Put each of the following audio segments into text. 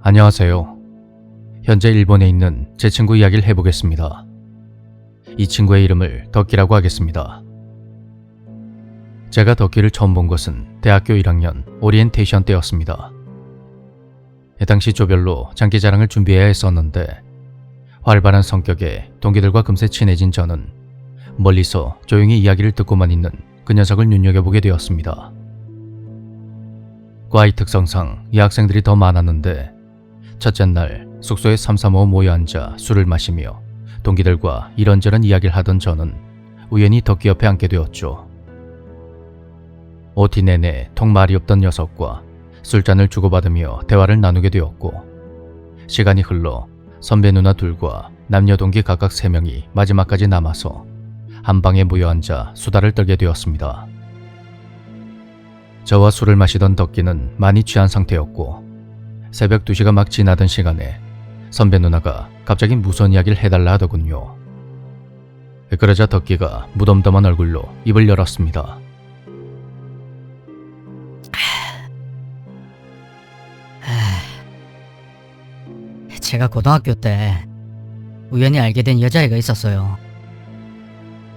안녕하세요. 현재 일본에 있는 제 친구 이야기를 해보겠습니다. 이 친구의 이름을 덕기라고 하겠습니다. 제가 덕기를 처음 본 것은 대학교 1학년 오리엔테이션 때였습니다. 당시 조별로 장기자랑을 준비해야 했었는데 활발한 성격에 동기들과 금세 친해진 저는 멀리서 조용히 이야기를 듣고만 있는 그 녀석을 눈여겨보게 되었습니다. 과의 특성상 여학생들이 더 많았는데 첫째 날 숙소에 삼삼오오 모여 앉아 술을 마시며 동기들과 이런저런 이야기를 하던 저는 우연히 덕기 옆에 앉게 되었죠. OT 내내 통 말이 없던 녀석과 술잔을 주고받으며 대화를 나누게 되었고, 시간이 흘러 선배 누나 둘과 남녀 동기 각각 3명이 마지막까지 남아서 한 방에 모여 앉아 수다를 떨게 되었습니다. 저와 술을 마시던 덕기는 많이 취한 상태였고, 새벽 2시가 막 지나던 시간에 선배 누나가 갑자기 무서운 이야기를 해달라 하더군요. 그러자 덕기가 무덤덤한 얼굴로 입을 열었습니다. 제가 고등학교 때 우연히 알게 된 여자애가 있었어요.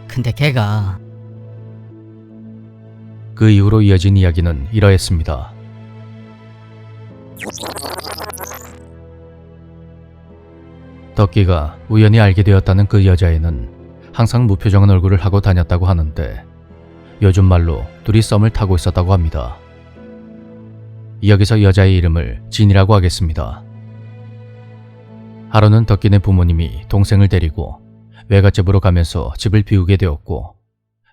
근데 걔가 그 이후로 이어진 이야기는 이러했습니다. 덕기가 우연히 알게 되었다는 그 여자애는 항상 무표정한 얼굴을 하고 다녔다고 하는데 요즘 말로 둘이 썸을 타고 있었다고 합니다. 여기서 여자의 이름을 진이라고 하겠습니다. 하루는 덕기네 부모님이 동생을 데리고 외갓집으로 가면서 집을 비우게 되었고,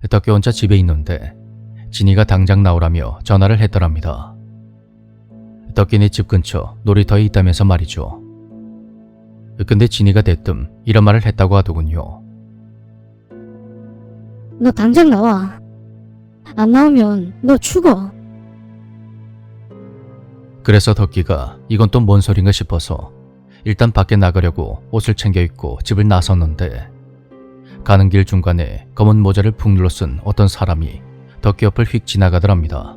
덕기 혼자 집에 있는데 진이가 당장 나오라며 전화를 했더랍니다. 덕기네 집 근처 놀이터에 있다면서 말이죠. 근데 진이가 대뜸 이런 말을 했다고 하더군요. 너 당장 나와. 안 나오면 너 죽어. 그래서 덕기가 이건 또 뭔 소린가 싶어서 일단 밖에 나가려고 옷을 챙겨 입고 집을 나섰는데, 가는 길 중간에 검은 모자를 푹 눌러 쓴 어떤 사람이 덕기 옆을 휙 지나가더랍니다.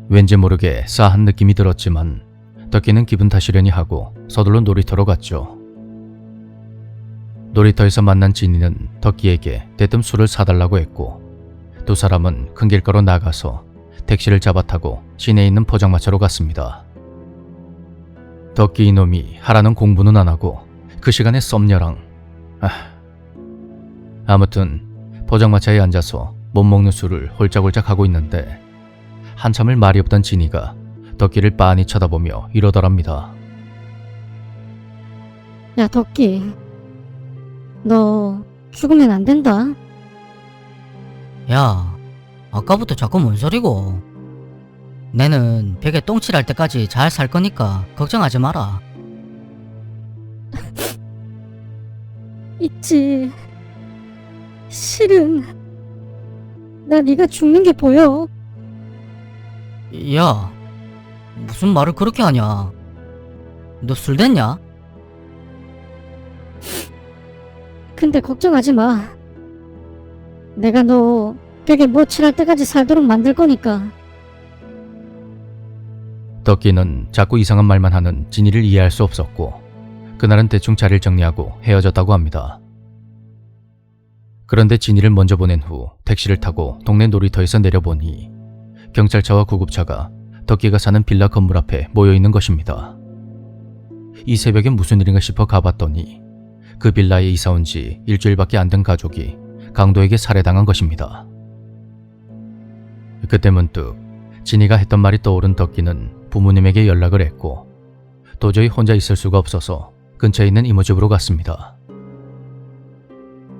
왠지 모르게 싸한 느낌이 들었지만 덕기는 기분 탓이려니 하고 서둘러 놀이터로 갔죠. 놀이터에서 만난 진이는 덕기에게 대뜸 술을 사달라고 했고, 두 사람은 큰 길가로 나가서 택시를 잡아 타고 시내에 있는 포장마차로 갔습니다. 덕기 이놈이 하라는 공부는 안 하고 그 시간에 썸녀랑. 아무튼 포장마차에 앉아서 못 먹는 술을 홀짝홀짝 하고 있는데 한참을 말이 없던 진이가 덕기를 빤히 쳐다보며 이러더랍니다. 야, 덕기. 너 죽으면 안 된다. 야, 아까부터 자꾸 뭔 소리고? 내는 벽에 똥칠할 때까지 잘 살 거니까 걱정하지 마라. 있지. 실은 나 네가 죽는 게 보여. 야, 무슨 말을 그렇게 하냐? 너 술 됐냐? 근데 걱정하지 마. 내가 너 벽에 못 칠할 때까지 살도록 만들 거니까. 덕기는 자꾸 이상한 말만 하는 진이를 이해할 수 없었고, 그날은 대충 자리를 정리하고 헤어졌다고 합니다. 그런데 진이를 먼저 보낸 후 택시를 타고 동네 놀이터에서 내려보니 경찰차와 구급차가 덕기가 사는 빌라 건물 앞에 모여있는 것입니다. 이 새벽에 무슨 일인가 싶어 가봤더니 그 빌라에 이사온 지 일주일밖에 안 된 가족이 강도에게 살해당한 것입니다. 그때 문득 진이가 했던 말이 떠오른 덕기는 부모님에게 연락을 했고, 도저히 혼자 있을 수가 없어서 근처에 있는 이모 집으로 갔습니다.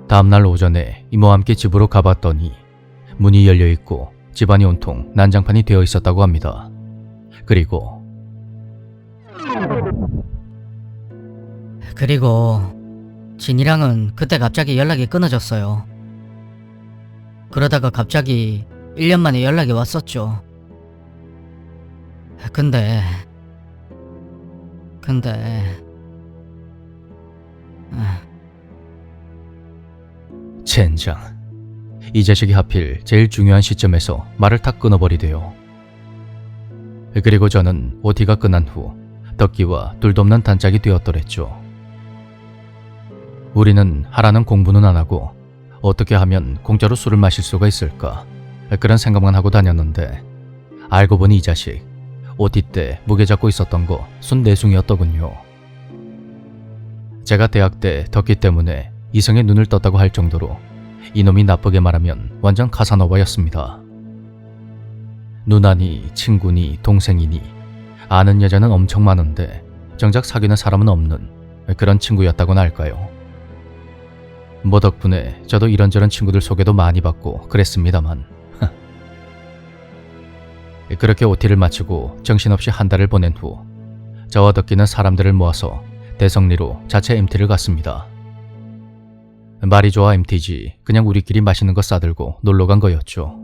다음날 오전에 이모와 함께 집으로 가봤더니 문이 열려있고 집안이 온통 난장판이 되어 있었다고 합니다. 그리고 진이랑은 그때 갑자기 연락이 끊어졌어요. 그러다가 갑자기 1년 만에 연락이 왔었죠. 근데 젠장, 이 자식이 하필 제일 중요한 시점에서 말을 탁 끊어버리대요. 그리고 저는 OT가 끝난 후 덕기와 둘도 없는 단짝이 되었더랬죠. 우리는 하라는 공부는 안 하고 어떻게 하면 공짜로 술을 마실 수가 있을까 그런 생각만 하고 다녔는데 알고 보니 이 자식 OT 때 무게 잡고 있었던 거 순 내숭이었더군요. 제가 대학 때 덕기 때문에 이성의 눈을 떴다고 할 정도로 이놈이 나쁘게 말하면 완전 카사노바였습니다. 누나니 친구니 동생이니 아는 여자는 엄청 많은데 정작 사귀는 사람은 없는 그런 친구였다고나 할까요. 뭐 덕분에 저도 이런저런 친구들 소개도 많이 받고 그랬습니다만 그렇게 OT를 마치고 정신없이 한 달을 보낸 후 저와 덕기는 사람들을 모아서 대성리로 자체 MT를 갔습니다. 말이 좋아 MT지 그냥 우리끼리 맛있는 거 싸들고 놀러간 거였죠.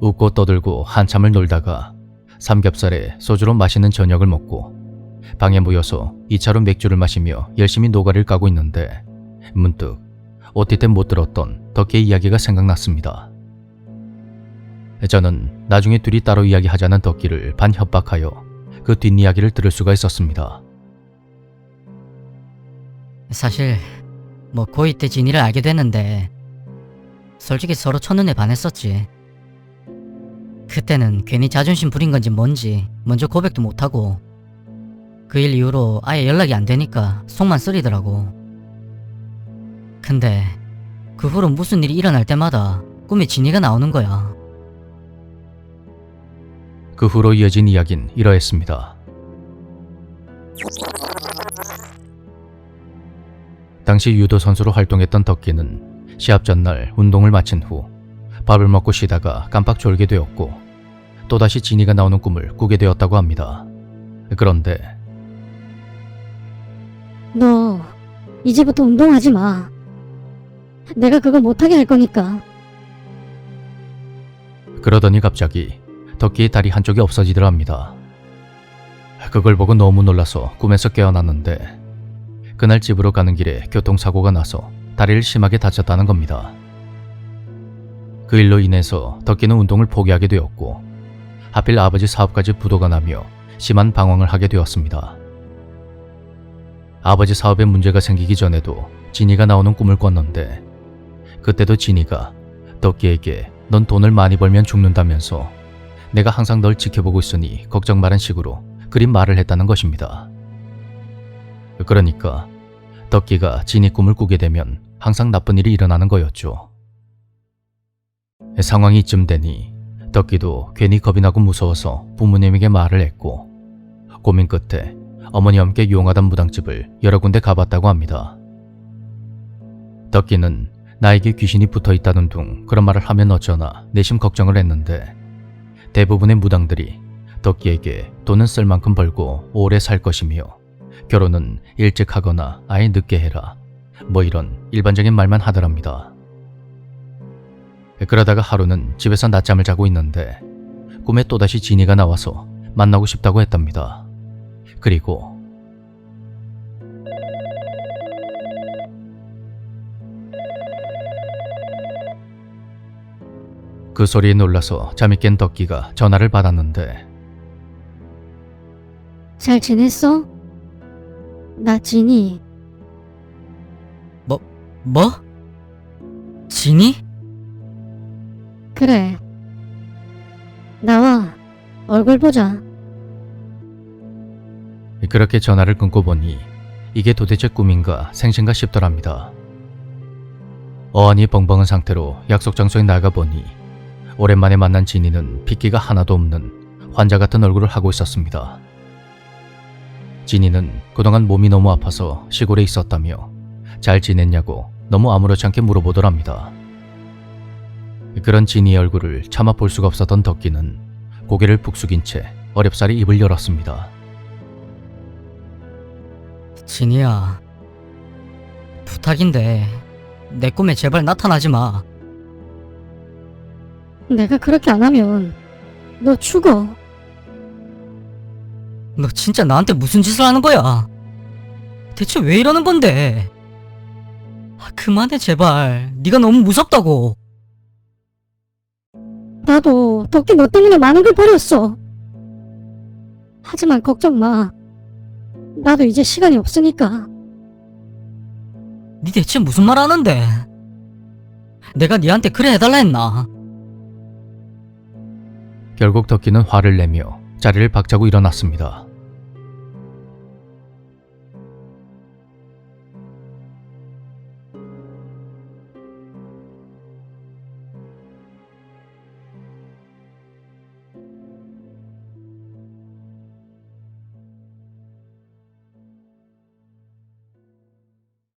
웃고 떠들고 한참을 놀다가 삼겹살에 소주로 맛있는 저녁을 먹고 방에 모여서 2차로 맥주를 마시며 열심히 노가리를 까고 있는데 문득 OT 때 못 들었던 덕기의 이야기가 생각났습니다. 저는 나중에 둘이 따로 이야기하자는 덕기를 반협박하여 그 뒷이야기를 들을 수가 있었습니다. 사실 뭐 고2 때 진이를 알게 됐는데 솔직히 서로 첫눈에 반했었지. 그때는 괜히 자존심 부린 건지 뭔지 먼저 고백도 못하고 그 일 이후로 아예 연락이 안 되니까 속만 쓰리더라고. 근데 그 후로 무슨 일이 일어날 때마다 꿈에 진이가 나오는 거야. 그 후로 이어진 이야기는 이러했습니다. 당시 유도 선수로 활동했던 덕기는 시합 전날 운동을 마친 후 밥을 먹고 쉬다가 깜빡 졸게 되었고 또다시 진이가 나오는 꿈을 꾸게 되었다고 합니다. 그런데 너 이제부터 운동하지 마. 내가 그거 못하게 할 거니까. 그러더니 갑자기 덕기의 다리 한쪽이 없어지더라 합니다. 그걸 보고 너무 놀라서 꿈에서 깨어났는데 그날 집으로 가는 길에 교통사고가 나서 다리를 심하게 다쳤다는 겁니다. 그 일로 인해서 덕기는 운동을 포기하게 되었고 하필 아버지 사업까지 부도가 나며 심한 방황을 하게 되었습니다. 아버지 사업에 문제가 생기기 전에도 진이가 나오는 꿈을 꿨는데 그때도 진이가 덕기에게 넌 돈을 많이 벌면 죽는다면서 내가 항상 널 지켜보고 있으니 걱정 마란 식으로 그린 말을 했다는 것입니다. 그러니까 덕기가 진이 꿈을 꾸게 되면 항상 나쁜 일이 일어나는 거였죠. 상황이 이쯤 되니 덕기도 괜히 겁이 나고 무서워서 부모님에게 말을 했고 고민 끝에 어머니와 함께 유용하던 무당집을 여러 군데 가봤다고 합니다. 덕기는 나에게 귀신이 붙어있다는 둥 그런 말을 하면 어쩌나 내심 걱정을 했는데 대부분의 무당들이 덕기에게 돈은 쓸 만큼 벌고 오래 살 것이며 결혼은 일찍 하거나 아예 늦게 해라 뭐 이런 일반적인 말만 하더랍니다. 그러다가 하루는 집에서 낮잠을 자고 있는데 꿈에 또다시 진이가 나와서 만나고 싶다고 했답니다. 그리고 그 소리에 놀라서 잠이 깬 덕기가 전화를 받았는데 잘 지냈어? 나 진이. 뭐? 진이? 그래. 나와. 얼굴 보자. 그렇게 전화를 끊고 보니 이게 도대체 꿈인가 생신가 싶더랍니다. 어안이 벙벙한 상태로 약속 장소에 나가보니 오랜만에 만난 진이는 핏기가 하나도 없는 환자 같은 얼굴을 하고 있었습니다. 진이는 그동안 몸이 너무 아파서 시골에 있었다며 잘 지냈냐고 너무 아무렇지 않게 물어보더랍니다. 그런 진이의 얼굴을 차마 볼 수가 없었던 덕기는 고개를 북숙인 채 어렵사리 입을 열었습니다. 진이야, 부탁인데 내 꿈에 제발 나타나지 마. 내가 그렇게 안 하면 너 죽어. 너 진짜 나한테 무슨 짓을 하는 거야? 대체 왜 이러는 건데? 그만해 제발. 네가 너무 무섭다고. 나도 덕기 너 때문에 많은 걸 버렸어. 하지만 걱정 마. 나도 이제 시간이 없으니까. 니 대체 무슨 말 하는데? 내가 니한테 그래 해달라 했나? 결국 덕기는 화를 내며 자리를 박차고 일어났습니다.